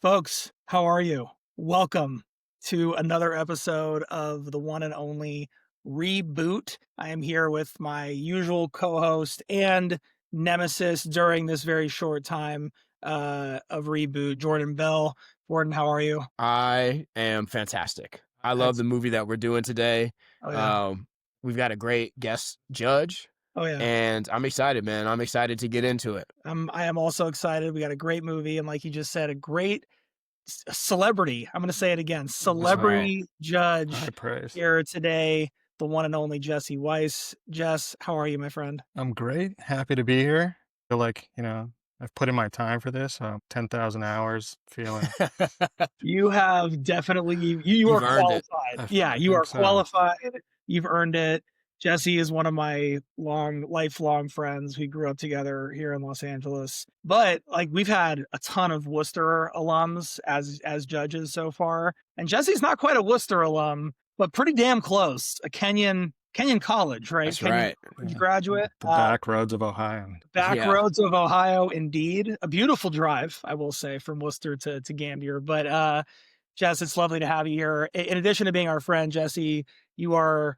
Folks, how are you? Welcome to another episode of the one and only Reboot. I am here with my usual co-host and nemesis during this very short time of Reboot, Jordan Bell. Jordan, how are you? I am fantastic. I love the movie that we're doing today. Oh yeah. Um, we've got a great guest judge, Oh yeah. and I'm excited, man. I'm excited to get into it. I am also excited. We got a great movie, and like you just said, a great celebrity. I'm going to say it again. That's right. Celebrity judge High praise. here today, the one and only Jesse Weiss. Jess, how are you, my friend? I'm great. Happy to be here. Feel like, I've put in my time for this. 10,000 hours feeling. You have definitely you are You've earned it. qualified. Yeah, I you are think so. qualified. You've earned it. Jesse is one of my lifelong friends. We grew up together here in Los Angeles. But like we've had a ton of Worcester alums as judges so far. And Jesse's not quite a Worcester alum, but pretty damn close. A Kenyon College, right? That's Kenyon right. College graduate. The back roads of Ohio. Back Yeah. roads of Ohio, indeed. A beautiful drive, I will say, from Worcester to Gambier. But Jess, it's lovely to have you here. In addition to being our friend, Jesse, you are,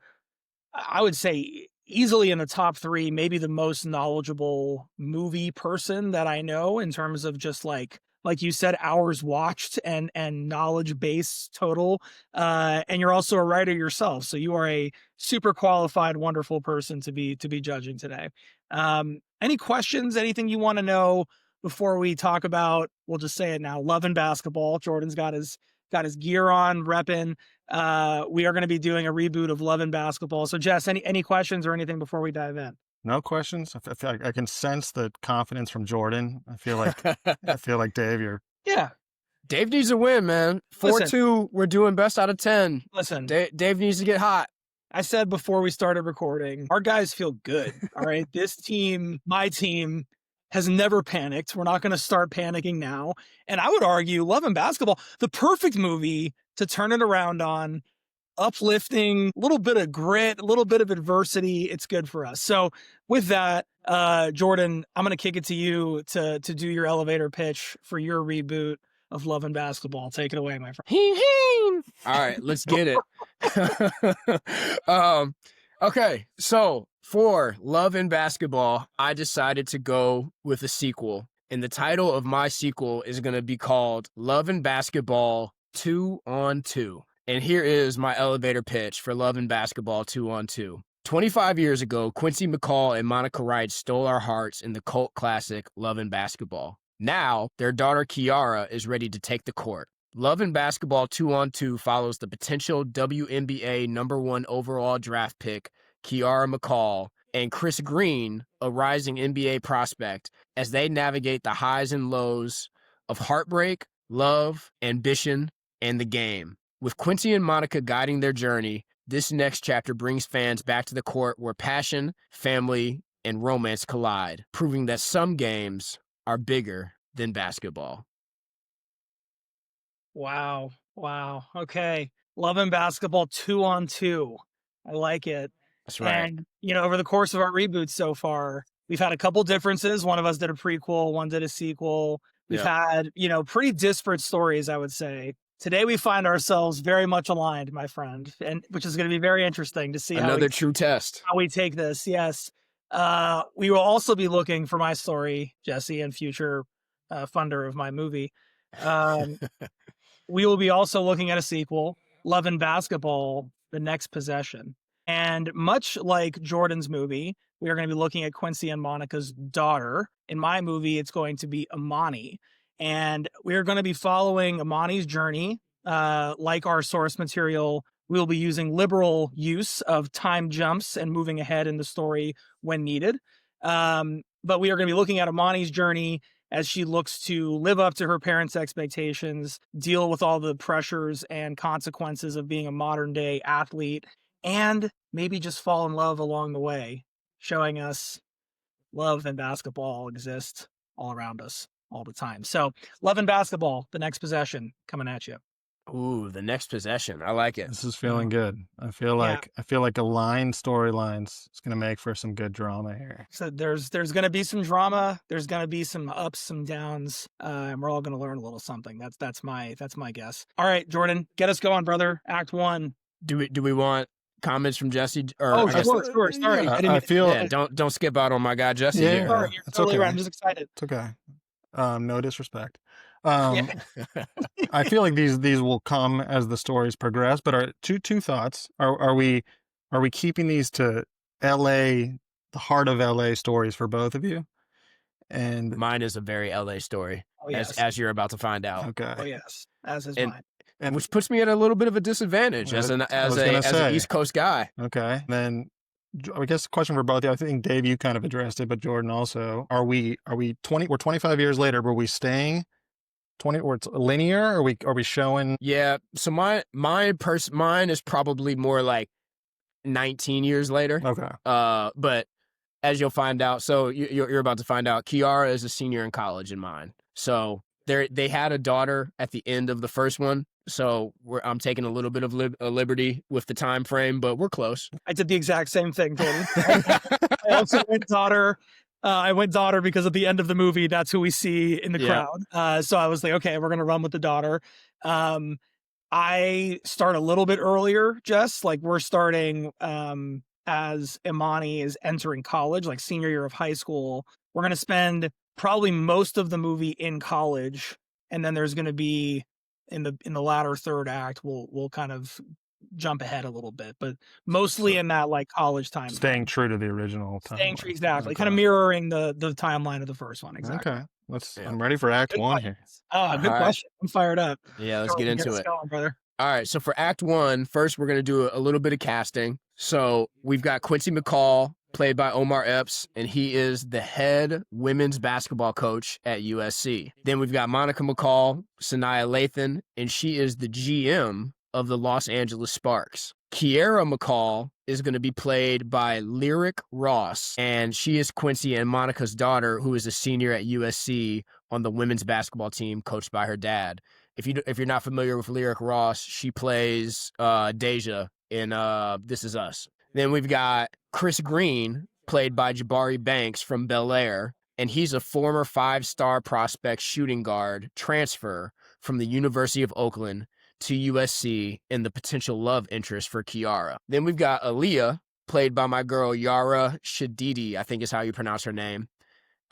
I would say, easily in the top three, maybe the most knowledgeable movie person that I know in terms of just like you said, hours watched and knowledge base total. And you're also a writer yourself, so you are a super qualified, wonderful person to be judging today. Any questions? Anything you want to know before we talk about? We'll just say it now. Love and basketball. Jordan's got his gear on, repping. We are going to be doing a reboot of Love and Basketball. So, Jess, any questions or anything before we dive in? No questions. I feel like I can sense the confidence from Jordan. I feel like Dave, you're Yeah. Dave needs a win, man. Listen. 4-2, we're doing best out of 10. Listen, Dave needs to get hot. I said before we started recording, our guys feel good. All right. This team, my team, has never panicked. We're not going to start panicking now. And I would argue Love and Basketball, the perfect movie to turn it around on, uplifting, a little bit of grit, a little bit of adversity. It's good for us. So with that, Jordan, I'm going to kick it to you to do your elevator pitch for your reboot of Love and Basketball. Take it away, my friend. All right, let's get it. Okay, so for Love and Basketball, I decided to go with a sequel. And the title of my sequel is going to be called Love and Basketball 2 on 2. And here is my elevator pitch for Love and Basketball 2 on 2. 25 years ago, Quincy McCall and Monica Wright stole our hearts in the cult classic Love and Basketball. Now, their daughter Kiara is ready to take the court. Love and Basketball 2 on 2 follows the potential WNBA #1 overall draft pick, Kiara McCall, and Chris Green, a rising NBA prospect, as they navigate the highs and lows of heartbreak, love, ambition, and the game. With Quincy and Monica guiding their journey, this next chapter brings fans back to the court where passion, family, and romance collide, proving that some games are bigger than basketball. Wow. Okay. Love and Basketball 2 on 2. I like it. That's right. And, over the course of our reboots so far, we've had a couple differences. One of us did a prequel, one did a sequel. We've had, pretty disparate stories, I would say. Today we find ourselves very much aligned, my friend, and which is going to be very interesting to see Another true test. how we take this. Yes. We will also be looking for my story, Jesse, and future funder of my movie. We will be also looking at a sequel, Love and Basketball, The Next Possession. And much like Jordan's movie, we are going to be looking at Quincy and Monica's daughter. In my movie, it's going to be Amani. And we're going to be following Amani's journey. Like our source material, we'll be using liberal use of time jumps and moving ahead in the story when needed. But we are going to be looking at Amani's journey as she looks to live up to her parents' expectations, deal with all the pressures and consequences of being a modern day athlete, and maybe just fall in love along the way, showing us love and basketball exist all around us all the time. So Love and Basketball, The Next Possession, coming at you. Ooh, the next possession. I like it. This is feeling good. I feel Yeah. like aligned storylines is gonna make for some good drama here. So there's going to be some drama. There's going to be some ups, some downs, and we're all going to learn a little something. That's my guess. All right, Jordan, get us going, brother. Act 1. Do we want comments from Jesse? Or Oh, I guess, sure. Sorry, Yeah, I didn't I mean. feel yeah, don't skip out on my guy Jesse Yeah. here. Sorry, you're It's totally right. okay. I'm just excited. it's okay. No disrespect. Yeah. I feel like these will come as the stories progress. But are two thoughts? Are we keeping these to L.A. the heart of L.A. stories for both of you? And Mine is a very LA story, Oh yes. as you're about to find out. okay, Oh yes. As is And- mine. and Which puts me at a little bit of a disadvantage as I was an gonna say. East Coast guy. okay, then I guess the question for both of you. I think Dave, you kind of addressed it, but Jordan also. Are we 20? We're 25 years later. Were we staying 20? Or it's linear? Are we showing? Yeah. So mine is probably more like 19 years later. Okay. But as you'll find out, so you're about to find out, Kiara is a senior in college in mine. So they had a daughter at the end of the first one. So I'm taking a little bit of a liberty with the time frame, but we're close. I did the exact same thing, Jordan. I also went daughter. I went daughter because at the end of the movie, that's who we see in the Yeah. crowd. So I was like, okay, we're gonna run with the daughter. I start a little bit earlier, Jess. Like we're starting as Imani is entering college, like senior year of high school. We're gonna spend probably most of the movie in college, and then there's gonna be in the latter third act, we'll kind of jump ahead a little bit, but mostly in that like college time. Staying true to the original time. Staying true, exactly. Kind of mirroring the timeline of the first one, exactly. Okay. Yeah. I'm ready for Act Good 1 question. here. Oh, good All right. question. I'm fired up. Yeah, let's get into us it. going, brother. All right, so for Act 1, first we're going to do a little bit of casting. So we've got Quincy McCall, played by Omar Epps, and he is the head women's basketball coach at USC. Then we've got Monica McCall, Sanaya Lathan, and she is the GM of the Los Angeles Sparks. Kiara McCall is going to be played by Lyric Ross, and she is Quincy and Monica's daughter, who is a senior at USC on the women's basketball team coached by her dad. If you're not familiar with Lyric Ross, she plays Deja in This Is Us. Then we've got Chris Green, played by Jabari Banks from Bel Air, and he's a former 5-star prospect shooting guard transfer from the University of Oakland to USC and the potential love interest for Kiara. Then we've got Aaliyah, played by my girl Yara Shadidi, I think is how you pronounce her name,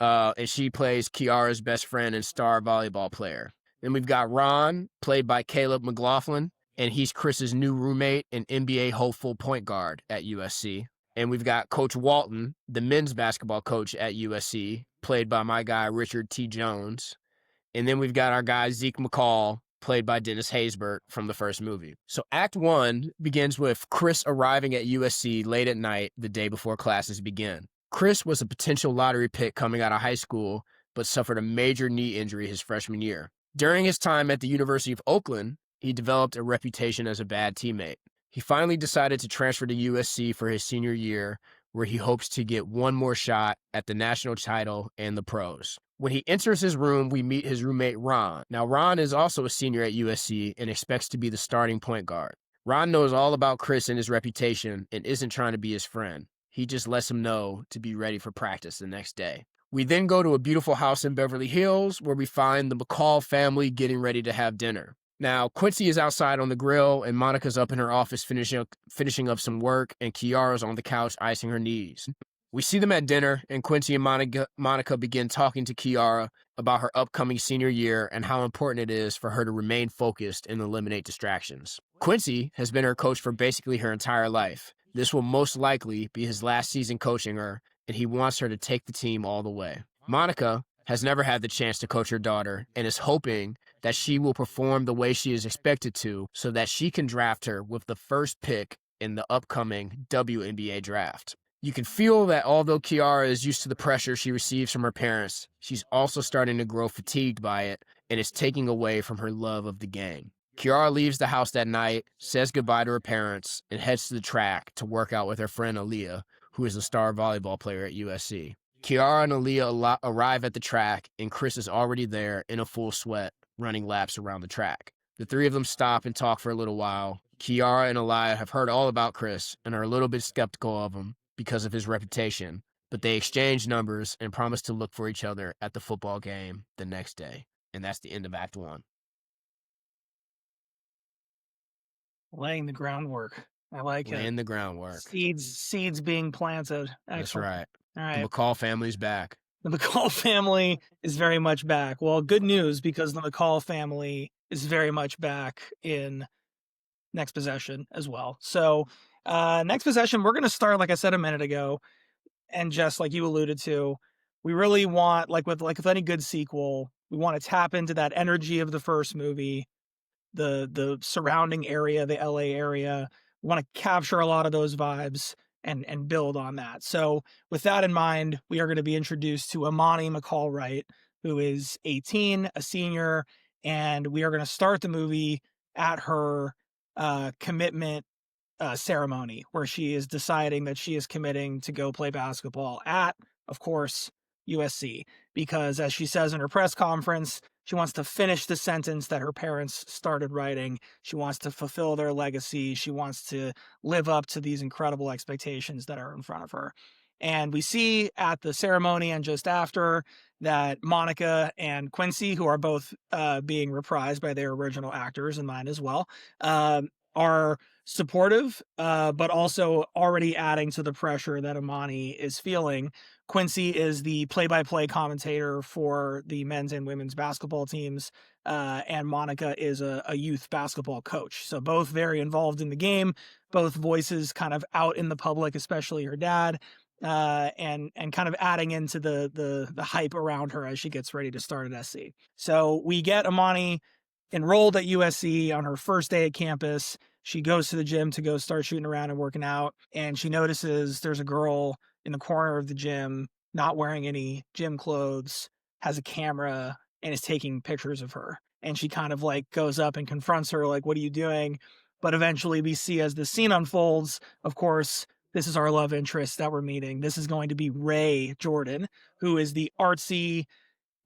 and she plays Kiara's best friend and star volleyball player. Then we've got Ron, played by Caleb McLaughlin, and he's Chris's new roommate and NBA hopeful point guard at USC. And we've got Coach Walton, the men's basketball coach at USC, played by my guy Richard T. Jones. And then we've got our guy Zeke McCall, played by Dennis Haysbert from the first movie. So Act 1 begins with Chris arriving at USC late at night the day before classes begin. Chris was a potential lottery pick coming out of high school, but suffered a major knee injury his freshman year. During his time at the University of Oakland, he developed a reputation as a bad teammate. He finally decided to transfer to USC for his senior year, where he hopes to get one more shot at the national title and the pros. When he enters his room, we meet his roommate, Ron. Now, Ron is also a senior at USC and expects to be the starting point guard. Ron knows all about Chris and his reputation and isn't trying to be his friend. He just lets him know to be ready for practice the next day. We then go to a beautiful house in Beverly Hills where we find the McCall family getting ready to have dinner. Now, Quincy is outside on the grill and Monica's up in her office finishing up some work, and Kiara's on the couch icing her knees. We see them at dinner, and Quincy and Monica begin talking to Kiara about her upcoming senior year and how important it is for her to remain focused and eliminate distractions. Quincy has been her coach for basically her entire life. This will most likely be his last season coaching her, and he wants her to take the team all the way. Monica has never had the chance to coach her daughter and is hoping that she will perform the way she is expected to so that she can draft her with the first pick in the upcoming WNBA draft. You can feel that although Kiara is used to the pressure she receives from her parents, she's also starting to grow fatigued by it and is taking away from her love of the game. Kiara leaves the house that night, says goodbye to her parents, and heads to the track to work out with her friend Aaliyah, who is a star volleyball player at USC. Kiara and Aaliyah arrive at the track, and Chris is already there in a full sweat, running laps around the track. The three of them stop and talk for a little while. Kiara and Elia have heard all about Chris and are a little bit skeptical of him because of his reputation, but they exchange numbers and promise to look for each other at the football game the next day. And that's the end of Act 1. Laying the groundwork. I like it. Laying the groundwork. Seeds being planted. That's Excellent. right. All right. The McCall family's back. The McCall family is very much back. Well, good news, because the McCall family is very much back in Next Possession as well. So Next Possession, we're going to start, like I said a minute ago, and just like you alluded to, we really want, like with any good sequel, we want to tap into that energy of the first movie, the surrounding area, the LA area. We want to capture a lot of those vibes and build on that. So with that in mind, we are going to be introduced to Amani McCall Wright, who is 18, a senior, and we are going to start the movie at her commitment ceremony, where she is deciding that she is committing to go play basketball at, of course, USC, because as she says in her press conference, she wants to finish the sentence that her parents started writing. She wants to fulfill their legacy. She wants to live up to these incredible expectations that are in front of her. And we see at the ceremony and just after that Monica and Quincy, who are both being reprised by their original actors and mine as well, are supportive, but also already adding to the pressure that Amani is feeling. Quincy is the play-by-play commentator for the men's and women's basketball teams, and Monica is a youth basketball coach. So both very involved in the game, both voices kind of out in the public, especially her dad, and kind of adding into the hype around her as she gets ready to start at SC. So we get Amani enrolled at USC on her first day at campus. She goes to the gym to go start shooting around and working out, and she notices there's a girl in the corner of the gym not wearing any gym clothes, has a camera, and is taking pictures of her. And she kind of like goes up and confronts her, like, what are you doing? But eventually we see, as the scene unfolds, of course, this is our love interest that we're meeting. This is going to be Ray Jordan, who is the artsy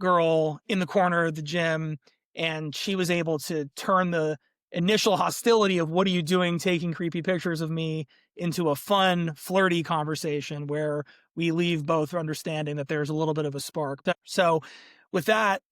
girl in the corner of the gym. And she was able to turn the initial hostility of what are you doing taking creepy pictures of me into a fun, flirty conversation where we leave both understanding that there's a little bit of a spark. So with that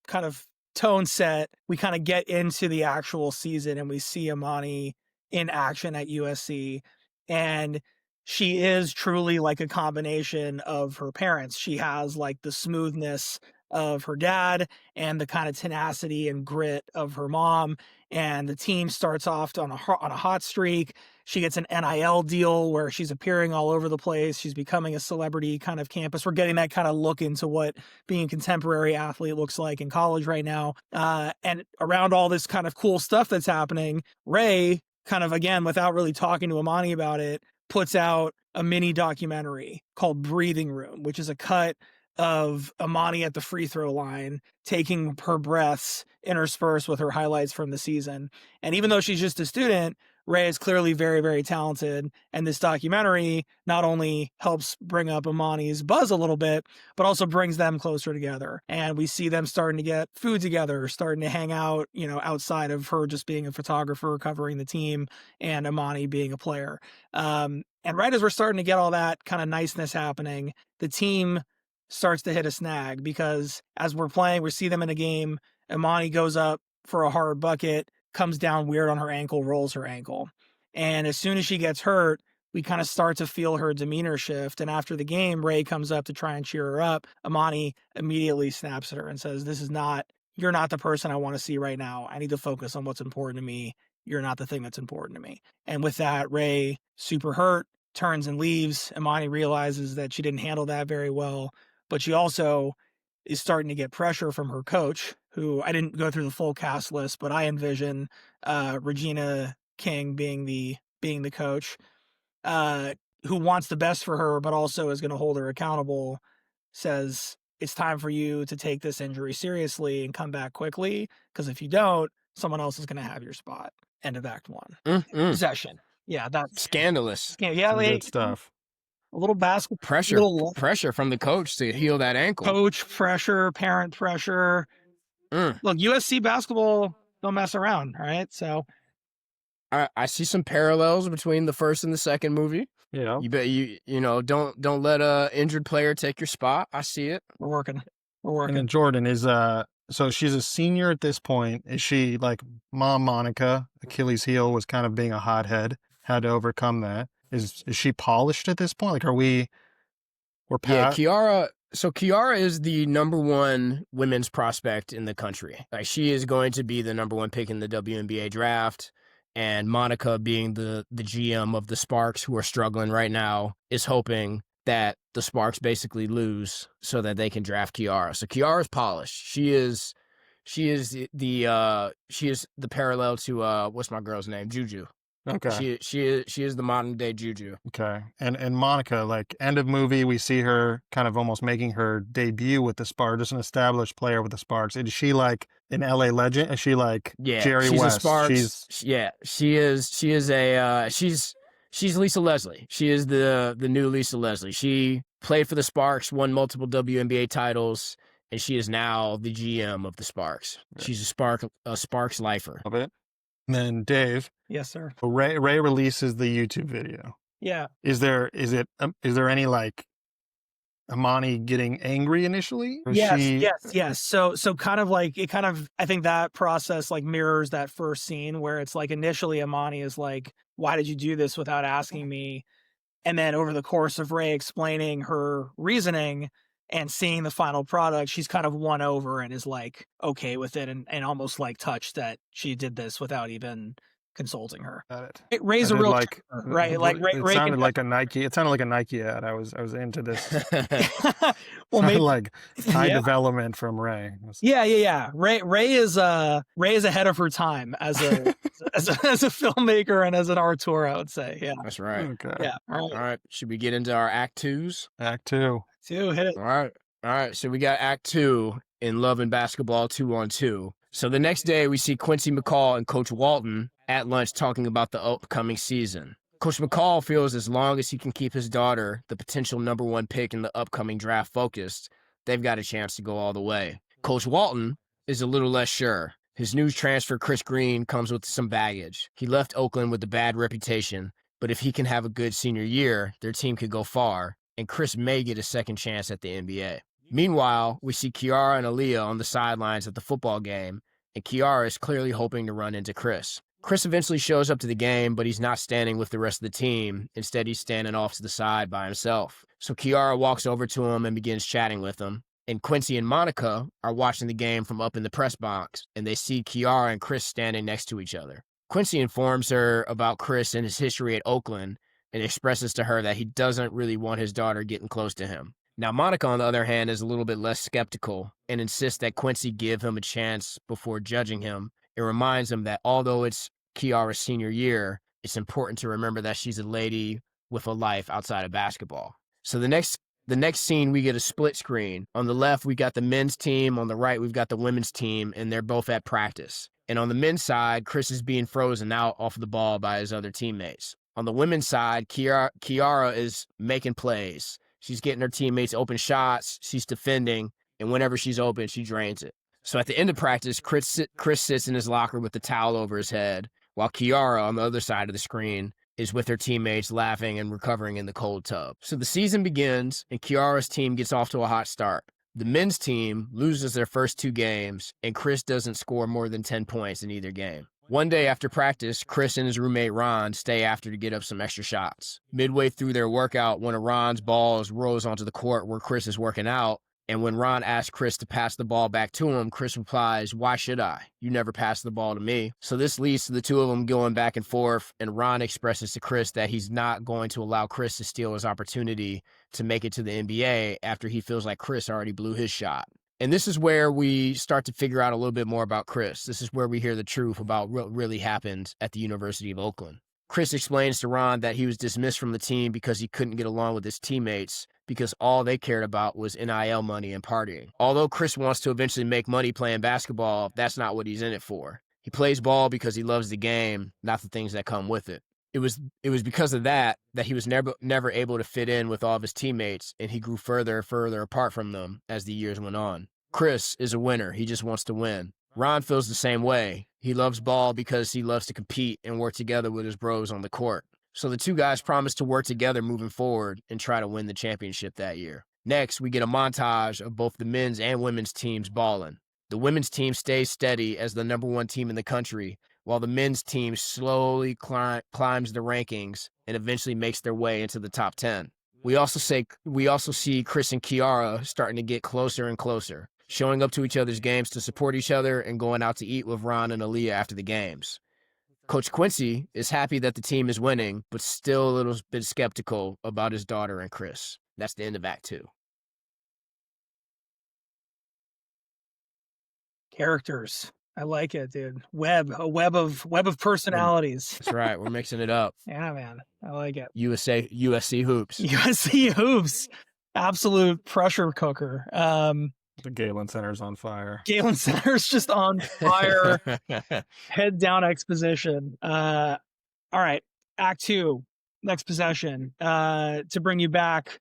kind of tone set, we kind of get into the actual season and we see Amani in action at USC. And she is truly like a combination of her parents. She has like the smoothness of her dad and the kind of tenacity and grit of her mom. And the team starts off on a hot streak. She gets an NIL deal where she's appearing all over the place. She's becoming a celebrity kind of campus. We're getting that kind of look into what being a contemporary athlete looks like in college right now. And around all this kind of cool stuff that's happening, Ray, kind of again, without really talking to Amani about it, puts out a mini documentary called Breathing Room, which is a cut of Amani at the free throw line, taking her breaths interspersed with her highlights from the season. And even though she's just a student, Ray is clearly very, very talented. And this documentary not only helps bring up Amani's buzz a little bit, but also brings them closer together. And we see them starting to get food together, starting to hang out, you know, outside of her just being a photographer covering the team and Amani being a player. And right as we're starting to get all that kind of niceness happening, the team starts to hit a snag, because as we're playing, we see them in a game. Amani goes up for a hard bucket, comes down weird on her ankle, rolls her ankle. And as soon as she gets hurt, we kind of start to feel her demeanor shift. And after the game, Ray comes up to try and cheer her up. Amani immediately snaps at her and says, you're not the person I want to see right now. I need to focus on what's important to me. You're not the thing that's important to me. And with that, Ray, super hurt, turns and leaves. Amani realizes that she didn't handle that very well, but she also is starting to get pressure from her coach, who I didn't go through the full cast list, but I envision Regina King being the coach, who wants the best for her, but also is going to hold her accountable, says, it's time for you to take this injury seriously and come back quickly, because if you don't, someone else is going to have your spot. End of Act 1. Possession. Yeah, that's scandalous. Yeah, Some good stuff. A little basketball pressure from the coach to heal that ankle. Coach pressure, parent pressure. Look, USC basketball don't mess around, right? So I see some parallels between the first and the second movie. Yeah. You bet don't let a injured player take your spot. I see it. we're working. And then Jordan is so she's a senior at this point. Is she like Mom Monica? Achilles' heel was kind of being a hothead, had to overcome that. Is she polished at this point? Like we're Yeah, past Kiara. So Kiara is the number one women's prospect in the country. Like she is going to be the number one pick in the WNBA draft. And Monica, being the GM of the Sparks, who are struggling right now, is hoping that the Sparks basically lose so that they can draft Kiara. So Kiara's polished. She is the parallel to what's my girl's name? Juju. Okay. She is the modern day Juju. Okay. And Monica, like end of movie, we see her kind of almost making her debut with the Sparks, just an established player with the Sparks. Is she like an LA legend? Is she like Jerry she's West? A Sparks. She is. She's Lisa Leslie. She is the new Lisa Leslie. She played for the Sparks, won multiple WNBA titles, and she is now the GM of the Sparks. Right. She's a Sparks lifer. Love it. And then Dave. Yes, sir. Ray releases the YouTube video. Yeah. Is there any like Amani getting angry initially? Or Yes. So kind of like it kind of, I think that process like mirrors that first scene where it's like initially Amani is like, why did you do this without asking me? And then over the course of Ray explaining her reasoning and seeing the final product, she's kind of won over and is like okay with it and almost like touched that she did this without even consulting her. Got it. It Ray's a real like right? Like Ray it sounded can, like a Nike. It sounded like a Nike ad. I was into this. well, maybe like high development from Ray. Yeah. Ray is ahead of her time as a as a filmmaker and as an auteur, I would say. Yeah, That's right. Okay. yeah. All right. Should we get into our Act 2s? Act 2. Hit it. All right. So we got Act 2 in Love and Basketball 2-on-2. So the next day we see Quincy McCall and Coach Walton at lunch talking about the upcoming season. Coach McCall feels as long as he can keep his daughter, the potential number one pick in the upcoming draft, focused, they've got a chance to go all the way. Coach Walton is a little less sure. His news transfer, Chris Green, comes with some baggage. He left Oakland with a bad reputation, but if he can have a good senior year, their team could go far, and Chris may get a second chance at the NBA. Meanwhile, we see Kiara and Aaliyah on the sidelines at the football game, and Kiara is clearly hoping to run into Chris. Chris eventually shows up to the game, but he's not standing with the rest of the team. Instead, he's standing off to the side by himself. So Kiara walks over to him and begins chatting with him. And Quincy and Monica are watching the game from up in the press box, and they see Kiara and Chris standing next to each other. Quincy informs her about Chris and his history at Oakland and expresses to her that he doesn't really want his daughter getting close to him. Now, Monica, on the other hand, is a little bit less skeptical and insists that Quincy give him a chance before judging him. It reminds him that although it's Kiara's senior year, it's important to remember that she's a lady with a life outside of basketball. So the next scene, we get a split screen. On the left, we got the men's team. On the right, we've got the women's team, and they're both at practice. And on the men's side, Chris is being frozen out off the ball by his other teammates. On the women's side, Kiara is making plays. She's getting her teammates open shots. She's defending. And whenever she's open, she drains it. So at the end of practice, Chris sits in his locker with the towel over his head, while Kiara, on the other side of the screen, is with her teammates laughing and recovering in the cold tub. So the season begins, and Kiara's team gets off to a hot start. The men's team loses their first 2 games, and Chris doesn't score more than 10 points in either game. One day after practice, Chris and his roommate Ron stay after to get up some extra shots. Midway through their workout, one of Ron's balls rolls onto the court where Chris is working out, and when Ron asks Chris to pass the ball back to him, Chris replies, "Why should I? You never passed the ball to me." So this leads to the two of them going back and forth, and Ron expresses to Chris that he's not going to allow Chris to steal his opportunity to make it to the NBA after he feels like Chris already blew his shot. And this is where we start to figure out a little bit more about Chris. This is where we hear the truth about what really happened at the University of Oakland. Chris explains to Ron that he was dismissed from the team because he couldn't get along with his teammates because all they cared about was NIL money and partying. Although Chris wants to eventually make money playing basketball, that's not what he's in it for. He plays ball because he loves the game, not the things that come with it. It was because of that he was never able to fit in with all of his teammates, and he grew further and further apart from them as the years went on. Chris is a winner. He just wants to win. Ron feels the same way. He loves ball because he loves to compete and work together with his bros on the court. So the two guys promise to work together moving forward and try to win the championship that year. Next, we get a montage of both the men's and women's teams balling. The women's team stays steady as the number one team in the country, while the men's team slowly climbs the rankings and eventually makes their way into the top 10. We also see Chris and Kiara starting to get closer and closer, showing up to each other's games to support each other and going out to eat with Ron and Aaliyah after the games. Coach Quincy is happy that the team is winning, but still a little bit skeptical about his daughter and Chris. That's the end of Act 2. Characters. I like it, dude. A web of personalities. That's right. We're mixing it up. Yeah, man. I like it. USC hoops. USC hoops. Absolute pressure cooker. The Galen Center's on fire. Galen Center's just on fire. Head down exposition. All right. Act 2. Next possession. To bring you back,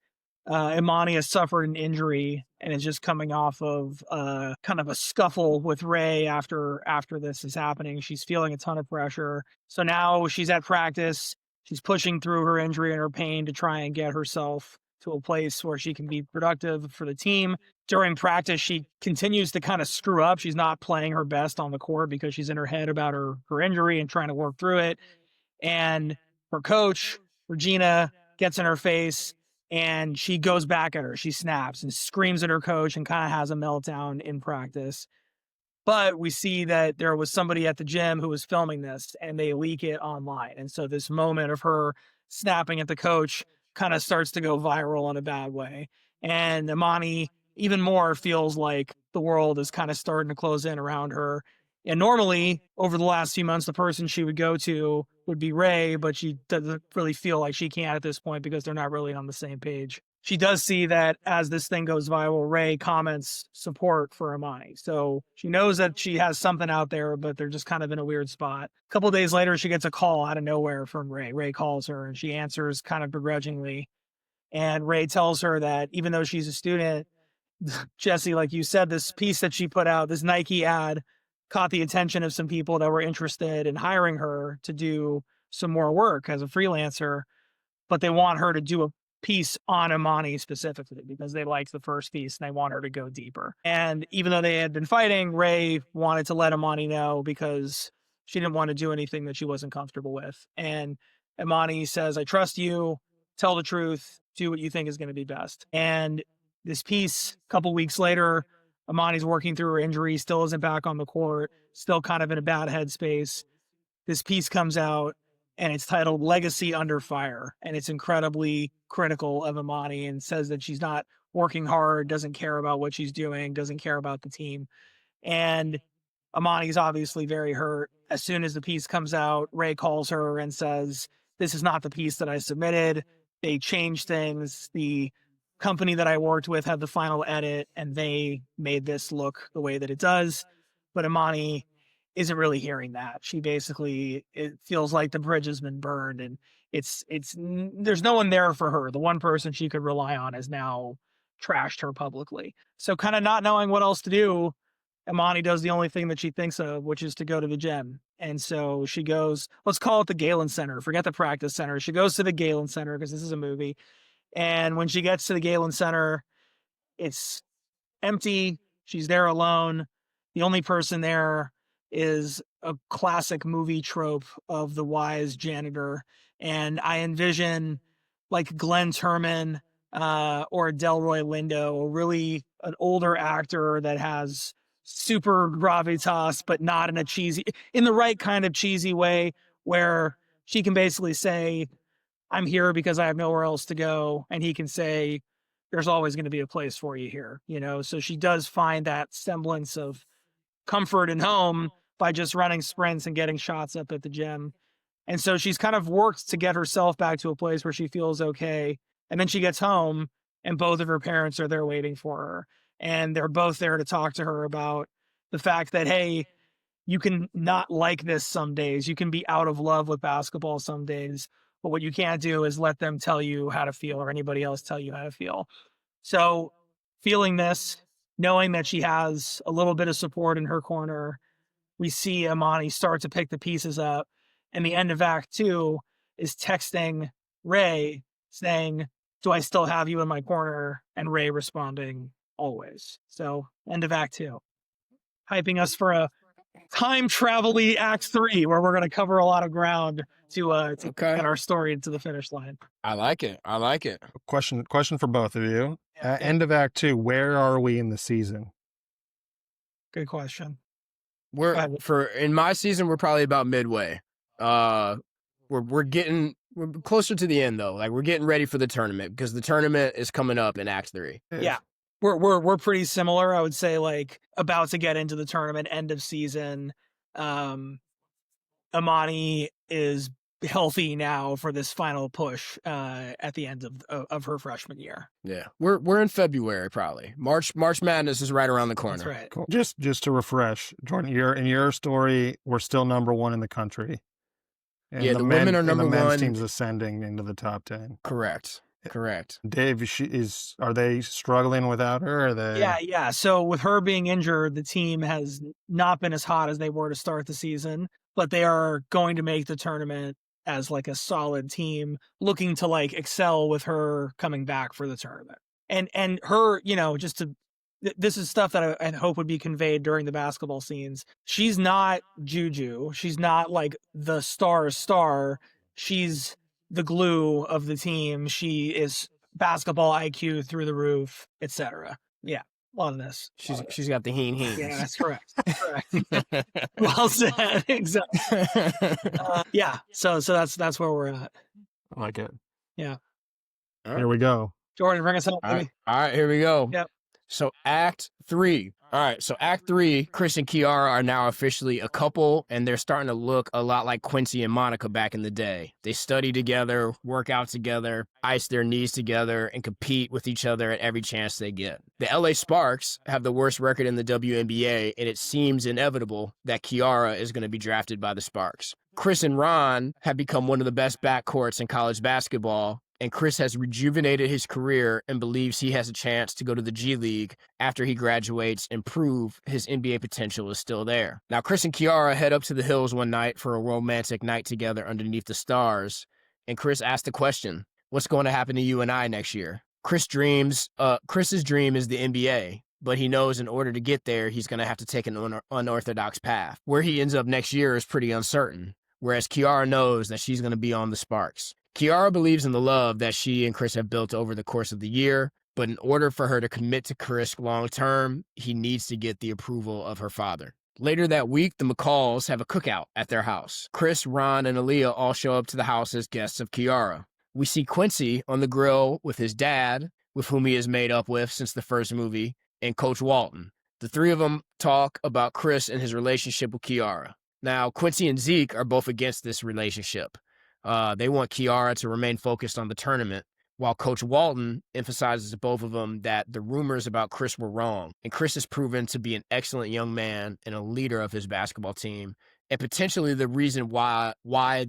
Imani has suffered an injury and is just coming off of kind of a scuffle with Ray after this is happening. She's feeling a ton of pressure. So now she's at practice. She's pushing through her injury and her pain to try and get herself to a place where she can be productive for the team. During practice, she continues to kind of screw up. She's not playing her best on the court because she's in her head about her injury and trying to work through it. And her coach, Regina, gets in her face and she goes back at her. She snaps and screams at her coach and kind of has a meltdown in practice. But we see that there was somebody at the gym who was filming this and they leak it online. And so this moment of her snapping at the coach kind of starts to go viral in a bad way. And Imani even more feels like the world is kind of starting to close in around her. And normally over the last few months, the person she would go to would be Ray, but she doesn't really feel like she can at this point because they're not really on the same page. She does see that as this thing goes viral, Ray comments support for Imani. So she knows that she has something out there, but they're just kind of in a weird spot. A couple of days later, she gets a call out of nowhere from Ray. Ray calls her and she answers kind of begrudgingly. And Ray tells her that even though she's a student, Jesse, like you said, this piece that she put out, this Nike ad, caught the attention of some people that were interested in hiring her to do some more work as a freelancer, but they want her to do a piece on Imani specifically because they liked the first piece and they want her to go deeper. And even though they had been fighting, Ray wanted to let Imani know because she didn't want to do anything that she wasn't comfortable with. And Imani says, I trust you, tell the truth, do what you think is going to be best. And this piece, a couple weeks later, Imani's working through her injury, still isn't back on the court, still kind of in a bad headspace. This piece comes out and it's titled Legacy Under Fire. And it's incredibly critical of Imani and says that she's not working hard, doesn't care about what she's doing, doesn't care about the team. And Imani's obviously very hurt. As soon as the piece comes out, Ray calls her and says, this is not the piece that I submitted. They changed things. The company that I worked with had the final edit and they made this look the way that it does. But Imani isn't really hearing that. She basically, it feels like the bridge has been burned and there's no one there for her. The one person she could rely on has now trashed her publicly. So kind of not knowing what else to do, Imani does the only thing that she thinks of, which is to go to the gym. And so she goes, let's call it the Galen Center. Forget the practice center. She goes to the Galen Center because this is a movie. And when she gets to the Galen Center, it's empty. She's there alone. The only person there is a classic movie trope of the wise janitor. And I envision like Glenn Turman or Delroy Lindo, really an older actor that has super gravitas, but not in the right kind of cheesy way where she can basically say, I'm here because I have nowhere else to go. And he can say, there's always going to be a place for you here, So she does find that semblance of comfort and home by just running sprints and getting shots up at the gym. And so she's kind of worked to get herself back to a place where she feels okay. And then she gets home and both of her parents are there waiting for her. And they're both there to talk to her about the fact that, hey, you can not like this some days. You can be out of love with basketball some days. But what you can't do is let them tell you how to feel or anybody else tell you how to feel. So feeling this, knowing that she has a little bit of support in her corner, we see Amani start to pick the pieces up. And the end of Act 2 is texting Ray saying, "Do I still have you in my corner?" And Ray responding, "Always." So end of Act 2. Hyping us for a time travel-y Act 3, where we're going to cover a lot of ground to get our story into the finish line. I like it. I like it. Question for both of you. Yeah. End of Act 2, where are we in the season? Good question. In my season, we're probably about midway. We're closer to the end though. Like we're getting ready for the tournament because the tournament is coming up in Act 3. Yeah. We're pretty similar. I would say like about to get into the tournament, end of season. Amani is healthy now for this final push at the end of her freshman year. Yeah. We're in February probably. March Madness is right around the corner. That's right. Cool. Just to refresh, Jordan, in your story, we're still number 1 in the country. And the women are number and the men's 1. team's ascending into the top 10. Correct. Dave, are they struggling without her? Are they? Yeah. So with her being injured, the team has not been as hot as they were to start the season, but they are going to make the tournament as like a solid team, looking to like excel with her coming back for the tournament. And her, this is stuff that I hope would be conveyed during the basketball scenes. She's not Juju. She's not like the star. She's the glue of the team. She is basketball IQ through the roof, etc. Yeah, a lot of this. She's got the heen. Yeah, that's correct. Well said. Exactly. Yeah. So that's where we're at. I like it. Yeah. Here we go. Jordan, bring us up, baby. All right, here we go. Yep. So Act 3. All right, so Act 3, Chris and Kiara are now officially a couple, and they're starting to look a lot like Quincy and Monica back in the day. They study together, work out together, ice their knees together, and compete with each other at every chance they get. The LA Sparks have the worst record in the WNBA, and it seems inevitable that Kiara is going to be drafted by the Sparks. Chris and Ron have become one of the best backcourts in college basketball, and Chris has rejuvenated his career and believes he has a chance to go to the G League after he graduates and prove his NBA potential is still there. Now, Chris and Kiara head up to the hills one night for a romantic night together underneath the stars, and Chris asked the question, "What's going to happen to you and I next year?" Chris's dream is the NBA, but he knows in order to get there, he's going to have to take an unorthodox path. Where he ends up next year is pretty uncertain, whereas Kiara knows that she's going to be on the Sparks. Kiara believes in the love that she and Chris have built over the course of the year, but in order for her to commit to Chris long-term, he needs to get the approval of her father. Later that week, the McCalls have a cookout at their house. Chris, Ron, and Aaliyah all show up to the house as guests of Kiara. We see Quincy on the grill with his dad, with whom he is made up with since the first movie, and Coach Walton. The three of them talk about Chris and his relationship with Kiara. Now, Quincy and Zeke are both against this relationship. They want Kiara to remain focused on the tournament, while Coach Walton emphasizes to both of them that the rumors about Chris were wrong, and Chris has proven to be an excellent young man and a leader of his basketball team, and potentially the reason why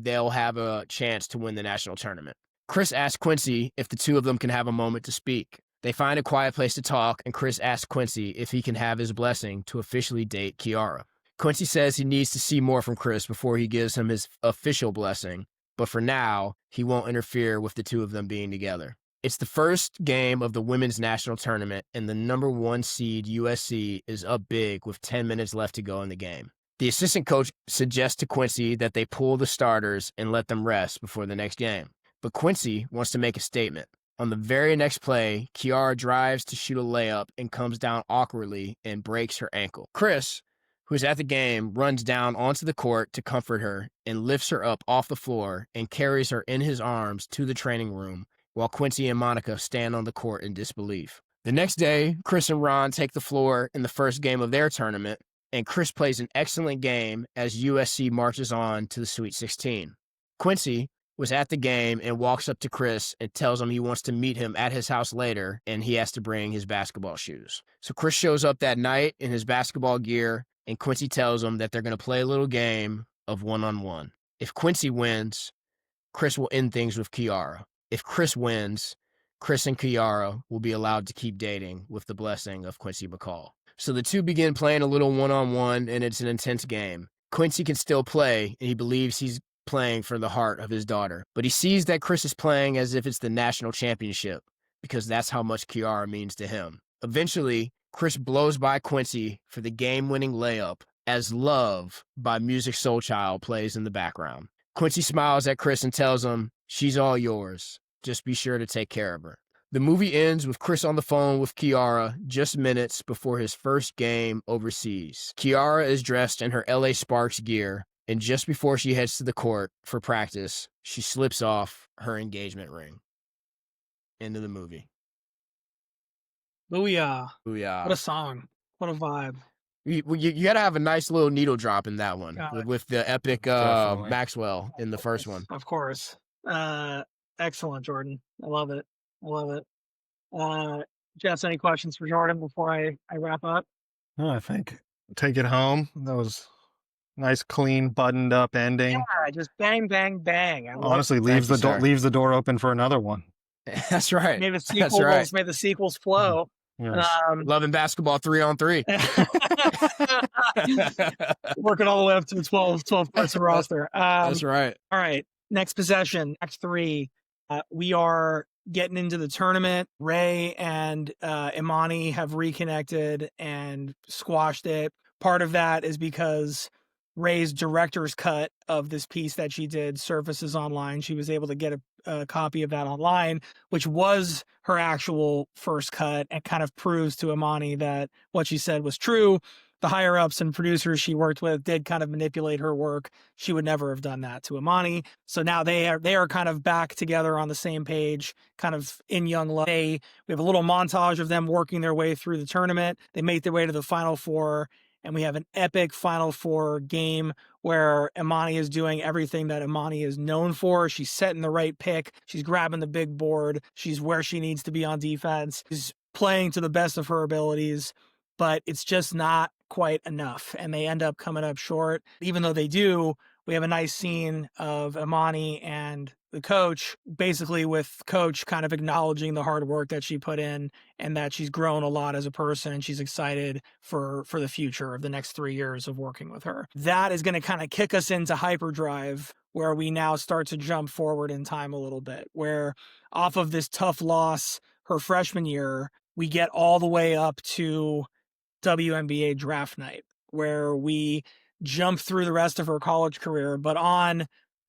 they'll have a chance to win the national tournament. Chris asks Quincy if the two of them can have a moment to speak. They find a quiet place to talk, and Chris asks Quincy if he can have his blessing to officially date Kiara. Quincy says he needs to see more from Chris before he gives him his official blessing, but for now, he won't interfere with the two of them being together. It's the first game of the women's national tournament, and the number 1 seed USC is up big with 10 minutes left to go in the game. The assistant coach suggests to Quincy that they pull the starters and let them rest before the next game. But Quincy wants to make a statement. On the very next play, Kiara drives to shoot a layup and comes down awkwardly and breaks her ankle. Chris, who's at the game, runs down onto the court to comfort her and lifts her up off the floor and carries her in his arms to the training room while Quincy and Monica stand on the court in disbelief. The next day, Chris and Ron take the floor in the first game of their tournament, and Chris plays an excellent game as USC marches on to the Sweet 16. Quincy was at the game and walks up to Chris and tells him he wants to meet him at his house later and he has to bring his basketball shoes. So Chris shows up that night in his basketball gear, and Quincy tells him that they're going to play a little game of one-on-one. If Quincy wins, Chris will end things with Kiara. If Chris wins, Chris and Kiara will be allowed to keep dating with the blessing of Quincy McCall. So the two begin playing a little one-on-one, and it's an intense game. Quincy can still play, and he believes he's playing for the heart of his daughter. But he sees that Chris is playing as if it's the national championship, because that's how much Kiara means to him. Eventually, Chris blows by Quincy for the game-winning layup as Love by Music Soul Child plays in the background. Quincy smiles at Chris and tells him, "She's all yours. Just be sure to take care of her." The movie ends with Chris on the phone with Kiara just minutes before his first game overseas. Kiara is dressed in her LA Sparks gear, and just before she heads to the court for practice, she slips off her engagement ring. End of the movie. Booyah. Booyah. What a song. What a vibe. You got to have a nice little needle drop in that one with the epic Definitely. Maxwell in the first one. Of course. Excellent, Jordan. I love it. I love it. Jess, any questions for Jordan before I wrap up? No, I think take it home. That was nice, clean, buttoned up ending. Yeah, just bang, bang, bang. I love Honestly, Thank leaves you, the door sir. leaves the door open for another one. That's right. May the That's sequels, right. may the sequels flow. Yes. Loving basketball 3-on-3. Working all the way up to the 12 person roster. That's right. All right. Next possession, Act 3. We are getting into the tournament. Ray and Imani have reconnected and squashed it. Part of that is because Ray's director's cut of this piece that she did surfaces online. She was able to get a copy of that online, which was her actual first cut, and kind of proves to Imani that what she said was true. The higher ups and producers she worked with did kind of manipulate her work. She would never have done that to Imani. So now they are kind of back together on the same page, kind of in young love. We have a little montage of them working their way through the tournament. They make their way to the Final Four, and we have an epic Final Four game where Imani is doing everything that Imani is known for. She's setting the right pick. She's grabbing the big board. She's where she needs to be on defense. She's playing to the best of her abilities, but it's just not quite enough, and they end up coming up short. Even though they do, we have a nice scene of Imani and the coach, basically with coach kind of acknowledging the hard work that she put in and that she's grown a lot as a person, and she's excited for the future of the next 3 years of working with her. That is going to kind of kick us into hyperdrive, where we now start to jump forward in time a little bit, where off of this tough loss her freshman year, we get all the way up to WNBA draft night, where we jump through the rest of her college career. But on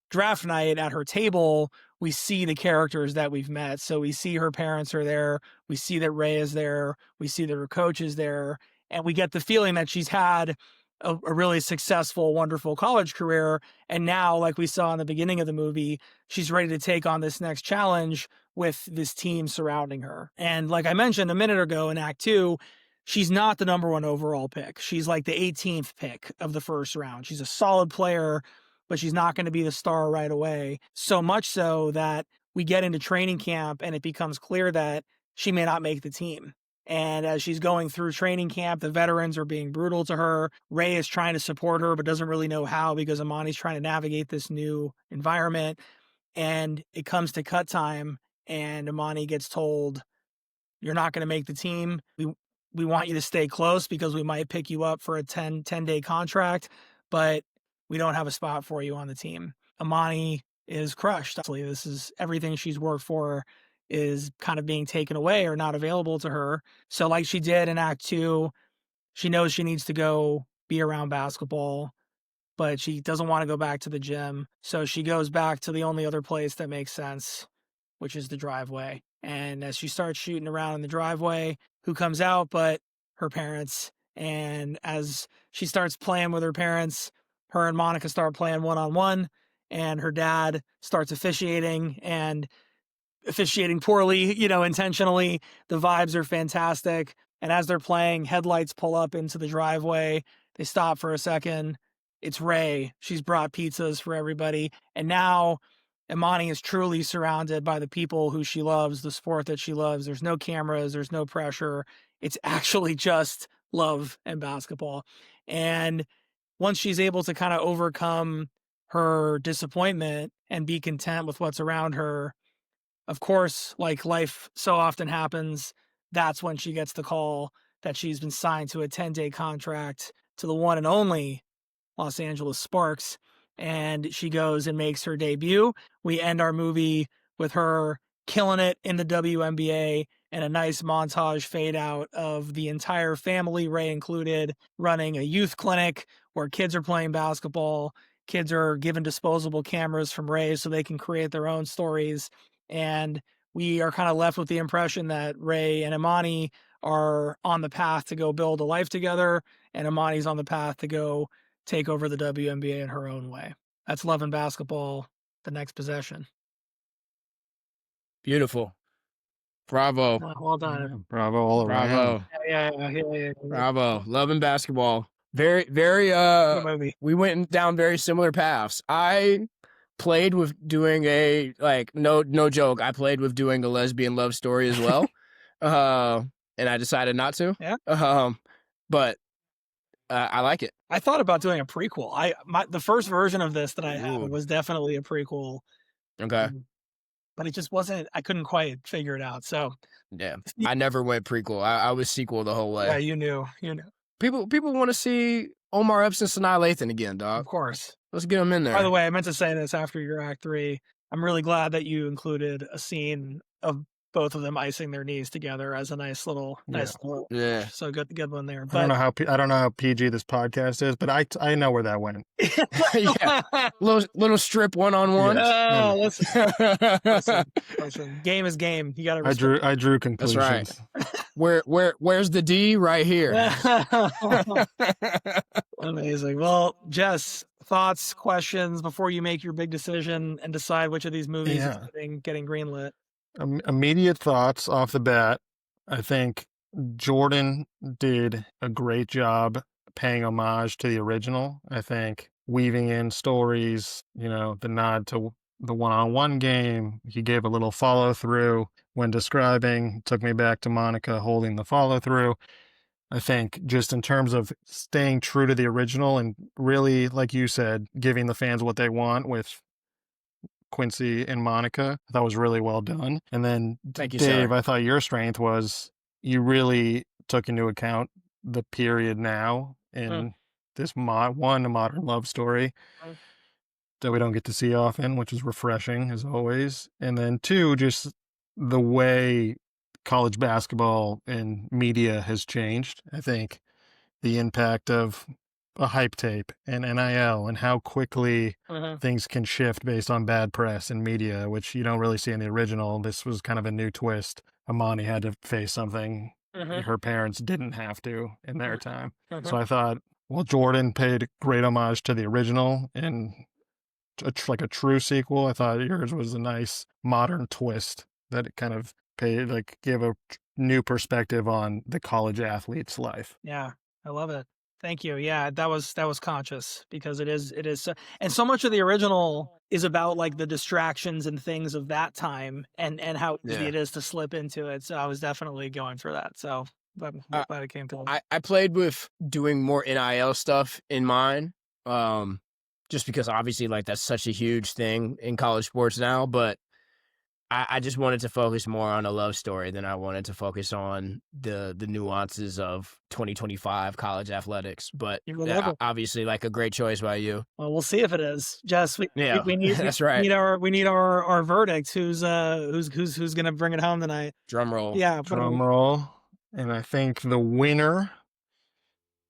draft night at her table, we see the characters that we've met. So we see her parents are there. We see that Ray is there. We see that her coach is there. And we get the feeling that she's had a really successful, wonderful college career. And now, like we saw in the beginning of the movie, she's ready to take on this next challenge with this team surrounding her. And like I mentioned a minute ago in Act 2, she's not the number 1 overall pick. She's like the 18th pick of the first round. She's a solid player, but she's not going to be the star right away. So much so that we get into training camp and it becomes clear that she may not make the team. And as she's going through training camp, the veterans are being brutal to her. Ray is trying to support her, but doesn't really know how, because Imani's trying to navigate this new environment. And it comes to cut time, and Imani gets told, "You're not going to make the team. We want you to stay close because we might pick you up for a 10-day contract, but we don't have a spot for you on the team." Imani is crushed. This is everything she's worked for is kind of being taken away or not available to her. So like she did in Act 2, she knows she needs to go be around basketball, but she doesn't want to go back to the gym. So she goes back to the only other place that makes sense, which is the driveway. And as she starts shooting around in the driveway, who comes out but her parents? And as she starts playing with her parents, her and Monica start playing one-on-one, and her dad starts officiating poorly, intentionally. The vibes are fantastic. And as they're playing, headlights pull up into the driveway. They stop for a second. It's Ray. She's brought pizzas for everybody. And now Imani is truly surrounded by the people who she loves, the sport that she loves. There's no cameras, there's no pressure. It's actually just love and basketball. And once she's able to kind of overcome her disappointment and be content with what's around her, of course, like life so often happens, that's when she gets the call that she's been signed to a 10-day contract to the one and only Los Angeles Sparks, and she goes and makes her debut. We end our movie with her killing it in the WNBA and a nice montage fade out of the entire family, Ray included, running a youth clinic where kids are playing basketball. Kids are given disposable cameras from Ray so they can create their own stories. And we are kind of left with the impression that Ray and Imani are on the path to go build a life together, and Imani's on the path to go take over the WNBA in her own way. That's Love and Basketball, The Next Possession. Beautiful. Bravo. Well done. Yeah, bravo all Bravo. around. Yeah. Bravo. Love and Basketball. Very, very, Good movie. we went down very similar paths. I played with doing a, like, no joke, I played with doing a lesbian love story as well. And I decided not to. Yeah. But I like it. I thought about doing a prequel. The first version of this that I had Ooh. was definitely a prequel. Okay. But it just wasn't, I couldn't quite figure it out. So Yeah. I never went prequel. I was sequel the whole way. yeah, you knew. People want to see Omar Epps and Sanaa Lathan again, Of dog. course. Let's get them in there. By the way, I meant to say this after your act 3. I'm really glad that you included a scene of both of them icing their knees together as a nice little, Yeah. so good one there. I don't know But how PG this podcast is, but I know where that went. Yeah. Little strip one-on-one. Listen, game is game. You got to. I drew That's conclusions. right. Where's the D? Right here. Amazing. Well, Jess, thoughts, questions before you make your big decision and decide which of these movies is getting greenlit? Immediate thoughts off the bat. I think Jordan did a great job paying homage to the original. I think weaving in stories, the nod to the one-on-one game. He gave a little follow-through when describing, took me back to Monica holding the follow-through. I think just in terms of staying true to the original and really, like you said, giving the fans what they want with Quincy and Monica, I thought was really well done. And then Thank you, Dave, sir. I thought your strength was you really took into account the period now in this modern love story that we don't get to see often, which is refreshing as always. And then 2, just the way college basketball and media has changed. I think the impact of a hype tape and NIL and how quickly things can shift based on bad press and media, which you don't really see in the original. This was kind of a new twist. Amani had to face something her parents didn't have to in their time. So I thought, well, Jordan paid great homage to the original and like a true sequel. I thought yours was a nice modern twist that it kind of gave a new perspective on the college athlete's life. Yeah, I love it. Thank you. Yeah, that was conscious because it is and so much of the original is about like the distractions and things of that time and how easy it is to slip into it. So I was definitely going for that. So I'm glad it came to I played with doing more NIL stuff in mine. Just because obviously like that's such a huge thing in college sports now, but I just wanted to focus more on a love story than I wanted to focus on the nuances of 2025 college athletics. But obviously, like a great choice by you. Well, we'll see if it is. Jess, we need that's right. We need our verdict. Who's gonna bring it home tonight? Drum roll. Yeah, drum roll. And I think the winner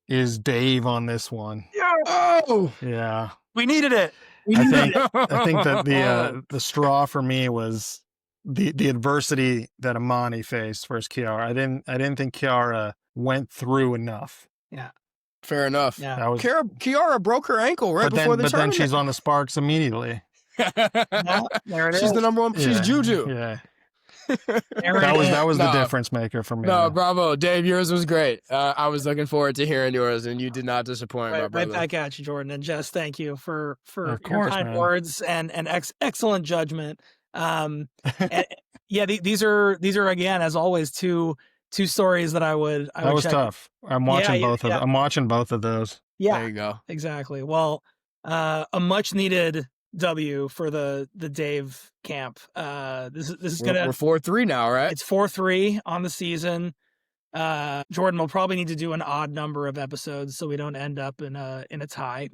is Dave on this one. Yeah. Oh, yeah. We needed it. I think that the straw for me was the adversity that Imani faced versus Kiara. I didn't think Kiara went through enough. Yeah. Fair enough. Yeah. Kiara broke her ankle before the tournament. But then she's on the Sparks immediately. Yeah, there it is. She's the number one. She's Juju. Yeah. That was the difference maker for me. No, bravo, Dave. Yours was great. I was looking forward to hearing yours, and you did not disappoint, my brother. Right back at you, Jordan. And Jess, thank you for your kind words and excellent judgment. And, yeah, these are again, as always, two stories that I would. That was tough. I'm watching both of them. I'm watching both of those. Yeah, there you go. Exactly. Well, a much needed W for the Dave camp. This is We're gonna 4-3 now, right? it's 4-3 on the season. Jordan will probably need to do an odd number of episodes so we don't end up in a tie.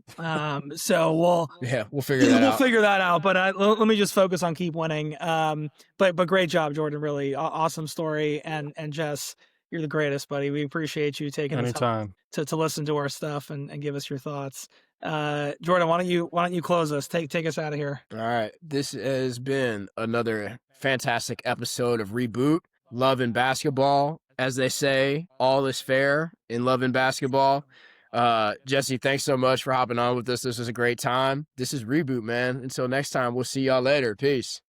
So We'll figure that we'll out. figure that out. But let me just focus on keep winning. But great job, Jordan. Really awesome story. And Jess, you're the greatest, buddy. We appreciate you taking the time to listen to our stuff and give us your thoughts. Jordan, why don't you close us? Take us out of here. All right. This has been another fantastic episode of Reboot. Love and basketball. As they say, all is fair in love and basketball. Jesse, thanks so much for hopping on with us. This was a great time. This is Reboot, man. Until next time, we'll see y'all later. Peace.